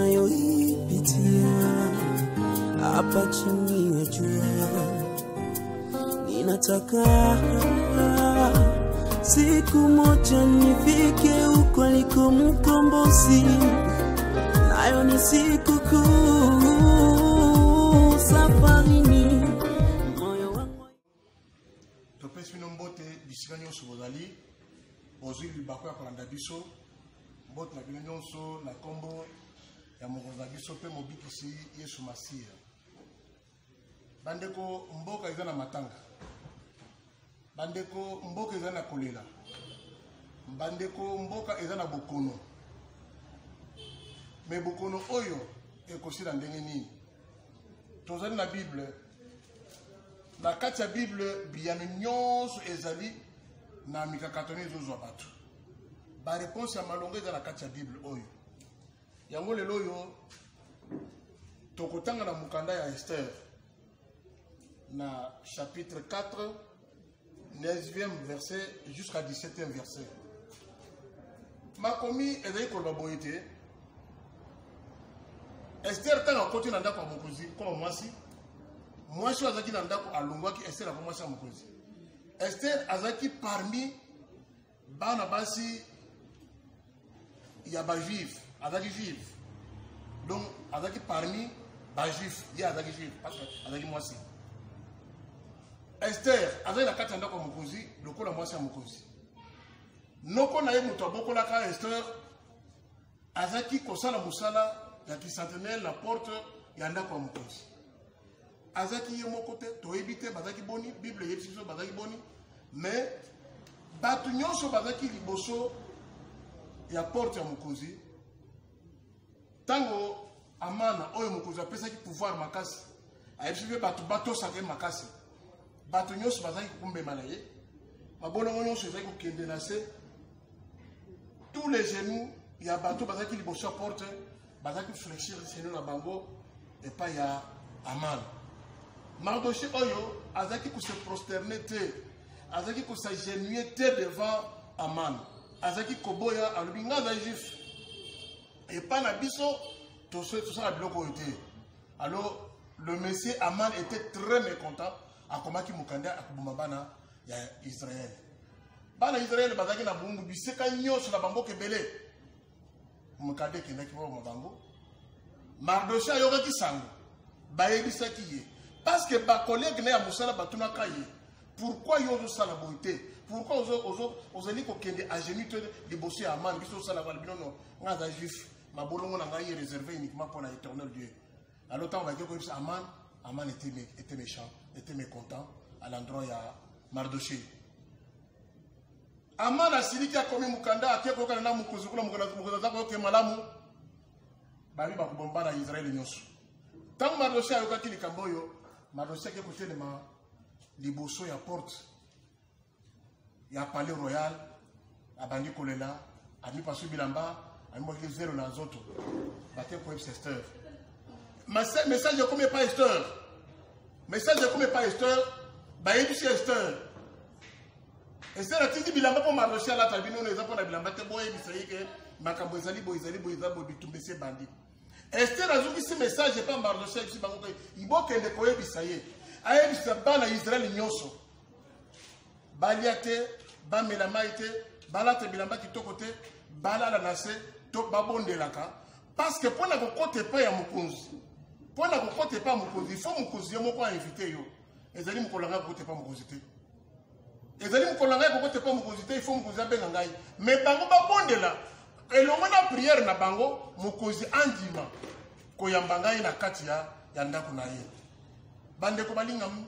ninayoipitia hapa chini ya jua. Ninataka siku moja nifike huko aliko mkombozi, nayo ni siku kuu safarini moyo wangu. Topesi mbote bisika nyonso bozali ozwi libako ya kolanda biso mbote na bino nyonso na kombo ya mokonzi na biso mpe mobikisi Yesu Masiya. Bandeko mboka eza na matanga, bandeko mboka eza na kolela, bandeko mboka eza na bokono. Me bokono oyo ekosila ndenge nini? Tozali na Bible, na kati ya Bible biyano nyonso ezali na mikakatoni ezozwa bato. Ba réponse ya malonga eza na kati ya Bible oyo. Yango lelo oyo tokotanga na mukanda ya Esther na chapitre 4 9e verset jusqu'à 17e verset. Makomi ezali koloba boye te. Esther tanga koti na ndako ya mokonzi koma mwasi. Mwasi azaki na ndako alongwaki Esther ako mwasi ya mokonzi. Esther azaki parmi bana basi ya ba juif, azaki juif. Donc azaki parmi ba juif, ya azaki juif parce que azaki mwasi. Esther azaki na kati ya ndako ya mokonzi lokola mwasi ya mokonzi. Noko na ye moto abokolaka Esther azaki kosala musala ya kisentinelle na porte ya ndako ya mokonzi. Azaki ye moko te toyebi te bazaki boni, Bible yebisi biso bazaki boni, mais bato nyonso bazaki liboso ya porte ya mokonzi. Tango Amana oyo mokonzi apesaki pouvoir makasi ayebisi pe bato batosaka makasi, bato nyonso bazaki kumbema na ye, mabolongo nyonso ezaki kokende na se. Tous les genoux ya bato bazaki liboso ya porte bazaki fléchir seno na bango epa ya Amana. Mardoché oyo azaki ko se prosterner te, azaki ko s'agenouiller te devant Aman, azaki koboya alobi nga za juif epa na biso tout ça la biloko était. Alors le monsieur Aman était très mécontent akomaki mukanda akubuma bana ya Israël. Bana Israël bazaki na bungu biseka nyonso na bango kebele mukade kendaki bo mabango. Mardoché ayokaki sango bayebisaki ye parce que ba collègue na ya musala batuna kaye. Pourquoi yozo sala boité? Pourquoi ozali ko kende à genoux de bosser à man biso sala ba binono nga za juif mabolongo na ngai réservé uniquement pour l'éternel Dieu. Alors tant va dire que Aman était méchant, était mécontent à l'endroit ya Mardoché. Aman asiliki akomi mukanda akeko kana na mukozi kuna mukozi zako ke malamu bali ba kubomba na Israël nyonso. Tant Mardoché ayokaki likamboyo, Mardoché ke kote ma liboso ya porte ya palais royal abandi kolela ami pasu bilamba ami mo zero na zoto bate ko Esther. Message comme pas Esther. Message comme pas Esther, ba yebisi Esther. Esther atindi bilamba po Mardoché la tabino na ezapona bilamba te boye bisayi ke makambo ezali boizabo bitumbese bandi. Esther azuki ce message pas Mardoché si bango ibokende ko yebisaye. Ayebisa bana Israël nyonso baliate bamela maite balate bilamba kitoko te balala na se to babondelaka parce que pona kokote pa ya mokonzi, pona kokote pa mokonzi, il faut mokonzi moko inviter yo ezali mokolanga kokote pa mokonzi te, ezali mokolanga kokote pa mokonzi te, il faut mokonzi abenga ngai mais bango babondela elongo na prière na bango mokonzi andima koyamba ngai na kati ya ndako na ye. Bande ko balingam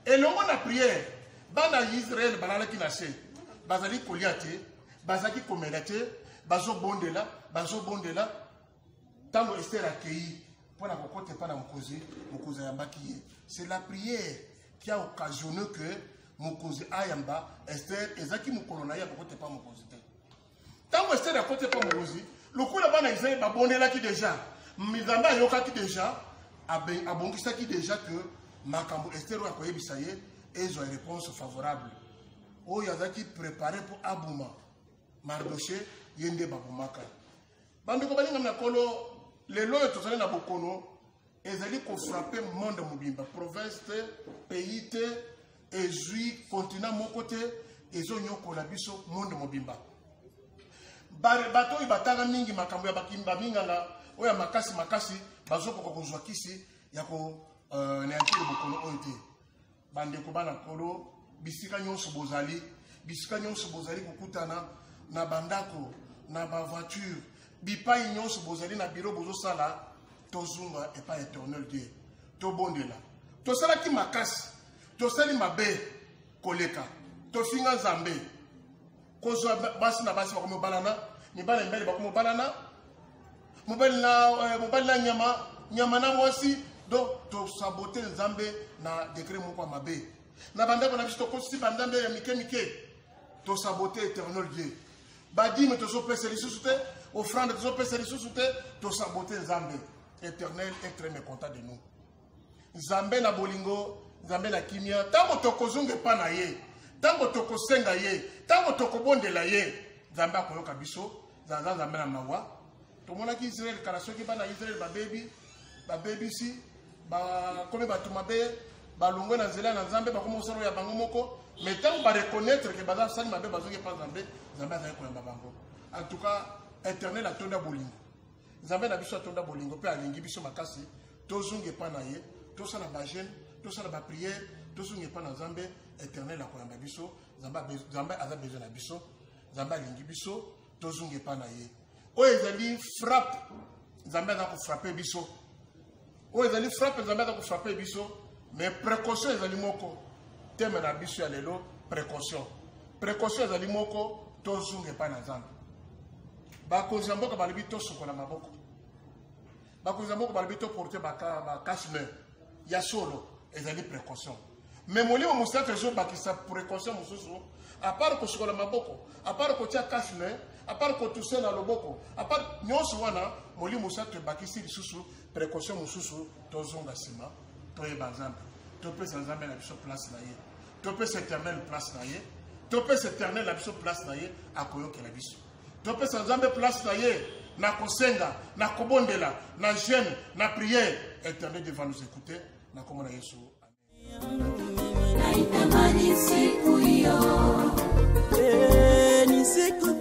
elongo na prière bana Israël balalaki na se bazali koliate bazaki komelate bazo bondela tango Esther akei pona kokote pa na mokozi yambaki ye. C'est la prière qui a occasionné que mokozi ayamba Esther ezaki mokolo na ye kokote pa mokozi te. Tango Esther akote pa mokozi lokola bana Israël babondelaki déjà mizamba yokaki déjà abongisaki déjà que makambo Esther wa koyebisa ye ezo une réponse favorable. Oyo azaki préparé pour abuma Mardoché yende babumaka. Bande ko balinga na kolo les lois de Tozali na Bokono, ils allaient frapper le monde mobimba, province, pays, et continent mon côté, ils ont eu la biso monde mobimba. Bato ibatanga mingi makambo ya bakimba minganga, oya makasi, bazoko kozwa kisi ya ko neantile Bokono oite. Bande ko bana kolo, bisika nyonso bozali kukutana na bandako, na ba voiture, bipai nyonso bozali na bureau bozosala. Tozunga et pas éternel Dieu. Tobondela. Tosala ki makasi. Tosali mabe koleka. Tofinga zambe. Kozwa basi na basi bakomo balana. Mibale mbele bakomo balana. Mobali na nyama na mwasi. Donc to saboter zambe na décret moko mabe. Na bandako na biso to kosi bandambe ya mike. To saboter éternel Dieu. Badi me tozo pesa lisusu te. Offrande tozo pesa lisusu te. To saboter zambe. Éternel est très mécontent de nous. Zambé na bolingo, Zambé na kimia, tango toko zunge pa na ye, tango toko senga ye, tango toko bonde la ye, Zambé akoyoka biso, Zambé na mawa. Tomona ki Israël kala soki ba na Israël ba baby si, ba komi ba tumabe, ba lungo na nzela na Zambé ba komo solo ya bango moko, mais tango ba reconnaître que ba sali mabe bazonge pa Zambé, Zambé za ko yamba bango. En tout cas, Éternel atonda bolingo. Zambé na biso atonda bolingo pe alingi biso makasi tozunge pa na ye tosala ba jeûne tosala ba prière tozunge pa na Zambé Éternel akoyamba biso Zambé aza besoin na biso Zambé alingi biso tozunge pa na ye oyo ezali frappe Zambé aza ko frapper biso oyo ezali frappe Zambé aza ko frapper biso mais précaution ezali moko teme na biso ya lelo précaution ezali moko tozunge pa na Zambé bakonzi ya mboka balobi tosukola maboko bakonzi ya mboka balobi toporte bakashne ya solo ezali précaution mais molimo mosusu ezobakisa précaution mosusu apart kosukola maboko apart kotia kashne apart kotuse na loboko apart nyonso wana molimo mosusu ebakisi lisusu précaution mosusu tozonga nsima toyeba Nzambe topesa Nzambe na biso place na ye topesa Éternel place na ye topesa Éternel na biso place na ye akoyokela biso topesa Nzambe place na ye na kosenga na kobondela na jeûne na prière Éternel devant nous écouter na komona Yesu Naitamani siku hiyo ni siku